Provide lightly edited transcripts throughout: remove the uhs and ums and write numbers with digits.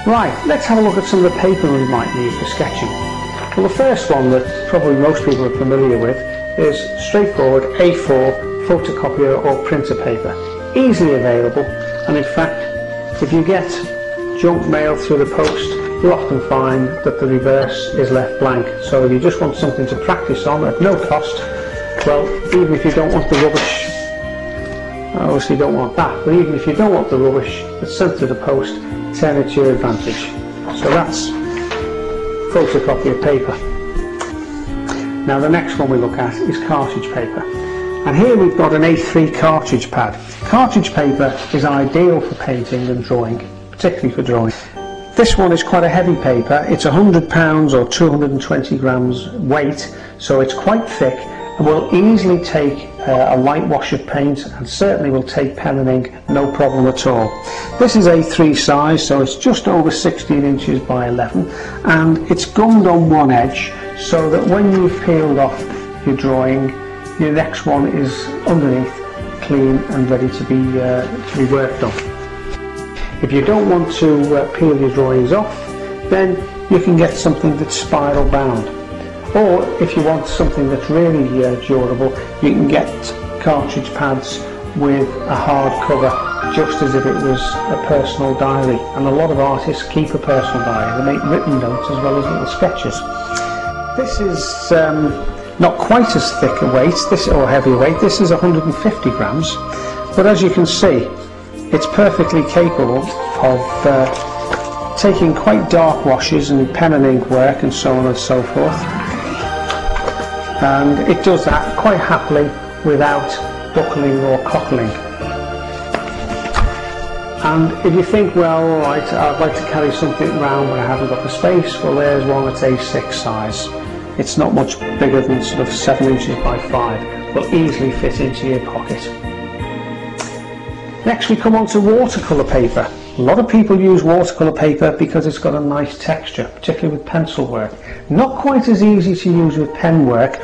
Right, let's have a look at some of the paper we might need for sketching. Well, the first one that probably most people are familiar with is straightforward A4 photocopier or printer paper. Easily available, and in fact, if you get junk mail through the post, you'll often find that the reverse is left blank. So if you just want something to practice on at no cost, well, even if you don't want the rubbish, obviously you don't want that, but even if you don't want the rubbish that's sent through the post, turn it to your advantage. So that's photocopier paper. Now the next one we look at is cartridge paper. And here we've got an A3 cartridge pad. Cartridge paper is ideal for painting and drawing, particularly for drawing. This one is quite a heavy paper. It's 100 pounds or 220 grams weight, so it's quite thick and will easily take a light wash of paint, and certainly will take pen and ink no problem at all. This is A3 size, so it's just over 16 inches by 11, and it's gummed on one edge so that when you've peeled off your drawing, your next one is underneath, clean and ready to be worked on. If you don't want to peel your drawings off, then you can get something that's spiral bound. Or if you want something that's really durable, you can get cartridge pads with a hard cover, just as if it was a personal diary. And a lot of artists keep a personal diary. They make written notes as well as little sketches. This is not quite as thick a weight, or heavy weight. This is 150 grams, but as you can see, it's perfectly capable of taking quite dark washes and pen and ink work and so on and so forth. And it does that quite happily without buckling or cockling. And if you think, well, alright, I'd like to carry something around when I haven't got the space, well, there's one that's A6 size. It's not much bigger than sort of 7 inches by 5, but easily fit into your pocket. Next we come on to watercolour paper. A lot of people use watercolour paper because it's got a nice texture, particularly with pencil work. Not quite as easy to use with pen work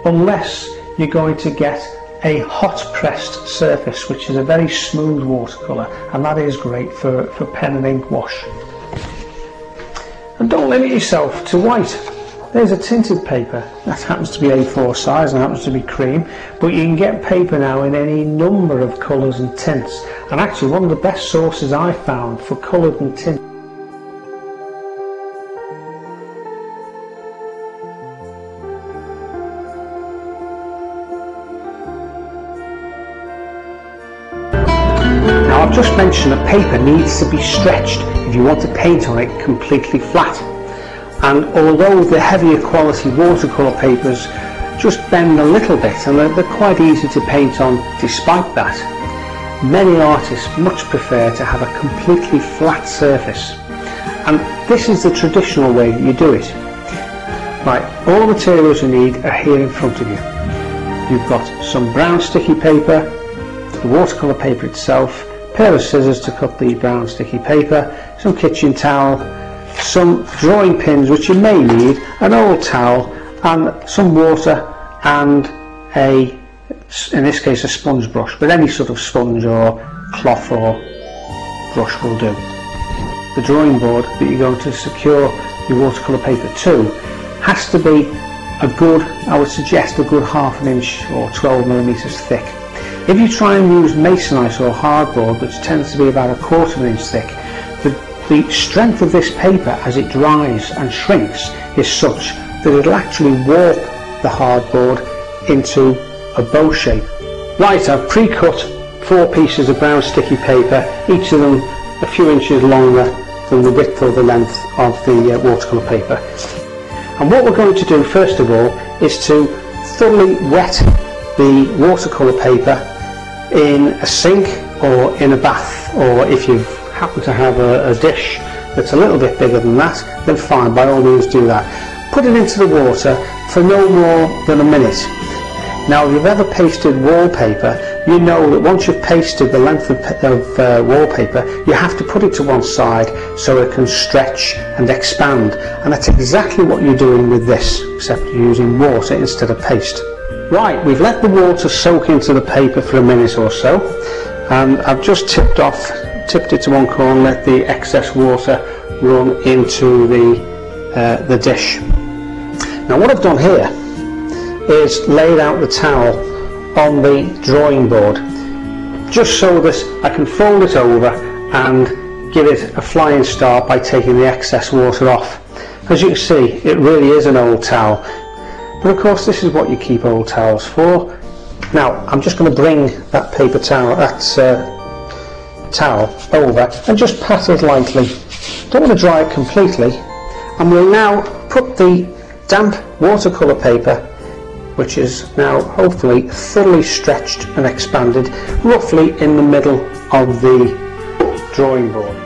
unless you're going to get a hot pressed surface, which is a very smooth watercolour, and that is great for pen and ink wash. And don't limit yourself to white. There's a tinted paper that happens to be A4 size and happens to be cream, but you can get paper now in any number of colours and tints, and actually one of the best sources I've found for coloured and tinted Now I've just mentioned that paper needs to be stretched if you want to paint on it completely flat. And although the heavier quality watercolour papers just bend a little bit and they're quite easy to paint on despite that, many artists much prefer to have a completely flat surface. And this is the traditional way that you do it. Right, all the materials you need are here in front of you. You've got some brown sticky paper, the watercolour paper itself, a pair of scissors to cut the brown sticky paper, some kitchen towel, some drawing pins which you may need, an old towel, and some water, and in this case a sponge brush, but any sort of sponge or cloth or brush will do. The drawing board that you're going to secure your watercolour paper to has to be a good, I would suggest a good ½ inch or 12mm thick. If you try and use masonite or hardboard, which tends to be about ¼ inch thick, the strength of this paper as it dries and shrinks is such that it'll actually warp the hardboard into a bow shape. Right, I've pre-cut 4 pieces of brown sticky paper, each of them a few inches longer than the width or the length of the watercolour paper. And what we're going to do first of all is to thoroughly wet the watercolour paper in a sink or in a bath, or if you happen to have a dish that's a little bit bigger than that, then fine, by all means do that. Put it into the water for no more than a minute. Now if you've ever pasted wallpaper, you know that once you've pasted the length of wallpaper, you have to put it to one side so it can stretch and expand, and that's exactly what you're doing with this, except you're using water instead of paste. Right, we've let the water soak into the paper for a minute or so, and I've just tipped it to one corner, let the excess water run into the dish. Now what I've done here is laid out the towel on the drawing board, just so that I can fold it over and give it a flying start by taking the excess water off. As you can see, it really is an old towel, but of course this is what you keep old towels for. Now I'm just going to bring that paper towel, towel over and just pat it lightly. Don't want to dry it completely, and we'll now put the damp watercolour paper, which is now hopefully thoroughly stretched and expanded, roughly in the middle of the drawing board.